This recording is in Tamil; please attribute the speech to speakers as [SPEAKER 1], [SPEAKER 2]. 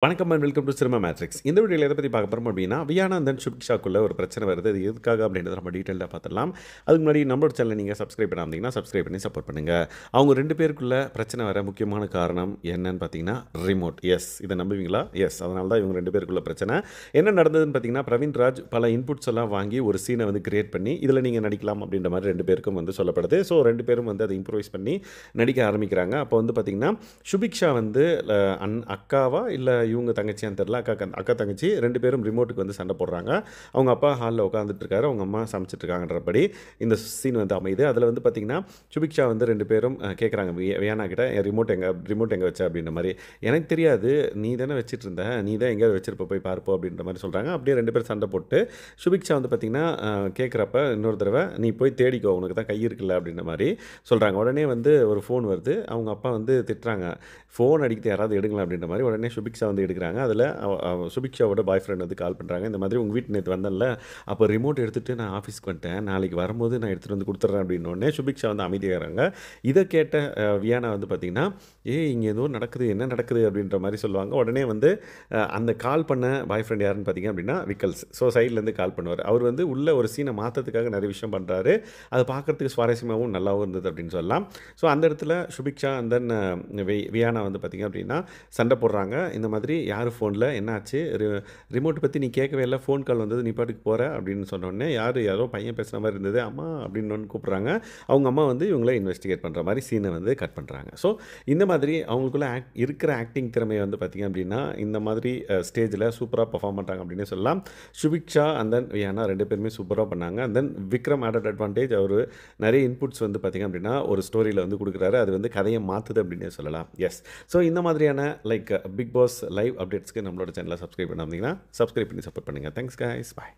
[SPEAKER 1] வணக்கம் and welcome to cinema matrix. இந்த வீடியோவில் எதை பற்றி பார்க்க போகிறோம் அப்படின்னா, வியானா தென் ஷுபிக்ஷாக்குள்ள ஒரு பிரச்சனை வருது. அது எதுக்காக அப்படின்றத நம்ம டீட்டெயிலாக பார்த்துடலாம். அதுக்கு முன்னாடி நம்மளோட சேனலை நீங்கள் சப்ஸ்கிரைப் பண்ணாமீங்கன்னா சப்ஸ்கிரைப் பண்ணி சப்போர்ட் பண்ணுங்கள். அவங்க ரெண்டு பேருக்குள்ள பிரச்சனை வர முக்கியமான காரணம் என்னன்னு பார்த்தீங்கன்னா ரிமோட். எஸ், இதை நம்புவீங்களா? எஸ், அதனால தான் இவங்க ரெண்டு பேருக்குள்ள பிரச்சனை. என்ன நடந்ததுன்னு பார்த்தீங்கன்னா, பிரவீன் ராஜ் பல இன்புட்ஸ் எல்லாம் வாங்கி ஒரு சீனை வந்து கிரியேட் பண்ணி இதில் நீங்கள் நடிக்கலாம் அப்படின்ற மாதிரி ரெண்டு பேருக்கும் வந்து சொல்லப்படுது. ஸோ ரெண்டு பேரும் வந்து அதை இம்ப்ரூவைஸ் பண்ணி நடிக்க ஆரம்பிக்கிறாங்க. அப்போ வந்து பார்த்தீங்கன்னா, ஷுபிக்ஷா வந்து அக்காவா இல்லை இவங்க தங்கச்சியான்னு தெரில, அக்கா தங்கச்சி ரெண்டு பேரும் ரிமோட்டுக்கு வந்து சண்டை போடுறாங்க. அவங்க அப்பா ஹாலில் உட்காந்துட்டு இருக்காரு, அவங்க அம்மா சமைச்சிட்டு இருக்காங்கன்றபடி இந்த சீன் வந்து அமையுது. அதில் வந்து பார்த்திங்கன்னா சுபிக்ஷா வந்து ரெண்டு பேரும் கேட்குறாங்க வியானா கிட்ட, ரிமோட் எங்கே வச்ச அப்படின்ற மாதிரி. எனக்கு தெரியாது, நீ தானே வச்சுட்டு இருந்த, நீ தான் எங்கேயாவது வச்சிருப்ப, போய் பார்ப்போம் அப்படின்ற மாதிரி சொல்கிறாங்க. அப்படியே ரெண்டு பேரும் சண்டை போட்டு சுபிக்ஷா வந்து பார்த்திங்கன்னா கேட்குறப்ப இன்னொரு தடவை நீ போய் தேடிக்கோ, உனக்கு தான் கை இருக்குல்ல அப்படின்ற மாதிரி சொல்கிறாங்க. உடனே வந்து ஒரு ஃபோன் வருது, அவங்க அப்பா வந்து திட்டுறாங்க, ஃபோன் அடிக்கிறது யாராவது எடுங்களா அப்படின்ற மாதிரி. உடனே சுபிக்ஷா வந்து எடுக்கிறாங்க. அதில் சுபிக்ஷாவோட பாய் ஃப்ரெண்ட் வந்து கால் பண்ணுறாங்க. இந்த மாதிரி உங்கள் வீட்டு நேற்று வந்தேன்ல, அப்போ ரிமோட் எடுத்துகிட்டு நான் ஆஃபீஸ்க்கு வந்துட்டேன், நாளைக்கு வரும்போது நான் எடுத்துகிட்டு வந்து கொடுத்துட்றேன் அப்படின்னோடனே சுபிக்ஷா வந்து அமைதியாகிறாங்க. இதை கேட்ட வியானா வந்து பார்த்திங்கன்னா, இங்கே ஏதோ நடக்குது, என்ன நடக்குது அப்படின்ற மாதிரி சொல்லுவாங்க. உடனே வந்து அந்த கால் பண்ண பாய் ஃப்ரெண்ட் யாருன்னு பார்த்திங்க அப்படின்னா விக்கல்ஸ். ஸோ சைட்லேருந்து கால் பண்ணுவார். அவர் வந்து உள்ள ஒரு சீனை மாற்றத்துக்காக நிறைய விஷயம் பண்ணுறாரு. அது பார்க்குறதுக்கு சுவாரஸ்யமாகவும் நல்லாவும் இருந்தது அப்படின்னு சொல்லலாம். ஸோ அந்த இடத்துல சுபிக்ஷா அண்ட் தென் வியானா வந்து பார்த்திங்க அப்படின்னா சண்டை போடுறாங்க. இந்த மாதிரி யார் ஃபோனில் என்னாச்சு, ரிமோட் பற்றி நீ கேட்கவே இல்லை, ஃபோன் கால் வந்தது, நீ பாட்டுக்கு போகிற அப்படின்னு சொன்னோடனே யாரோ பையன் பேசுகிற மாதிரி இருந்தது, அம்மா அப்படின்னு ஒன்று கூப்பிட்றாங்க. அவங்க அம்மா வந்து இவங்கள இன்வெஸ்டிகேட் பண்ணுற மாதிரி சீனை வந்து கட் பண்ணுறாங்க. ஸோ இந்த மாதிரி அவங்களுக்குள்ள இருக்கிற ஆக்டிங் திறமையை வந்து பார்த்திங்க அப்படின்னா இந்த மாதிரி ஸ்டேஜில் சூப்பராக பர்ஃபார்ம் பண்ணுறாங்க அப்படின்னு சொல்லலாம். சுபிக்ஷா அண்ட் தென் வியானா ரெண்டு பேருமே சூப்பராக பண்ணாங்க. And then Vikram added advantage, அவர் நிறைய இன்புட்ஸ் வந்து பார்த்திங்க அப்படின்னா ஒரு ஸ்டோரியில் வந்து கொடுக்குறாரு. அது வந்து கதையை மாற்றுது அப்படின்னு சொல்லலாம். எஸ், ஸோ இந்த மாதிரியான லைக் பிக் பாஸ் லைவ் அப்டேட்ஸ்க்கு நம்மளோட சேனலை சப்ஸ்கிரைப் பண்ணாமல் சப்ஸ்கிரைப் பண்ணி சப்போர்ட் பண்ணுங்கள். தேங்க்ஸ் கைஸ், பாய்.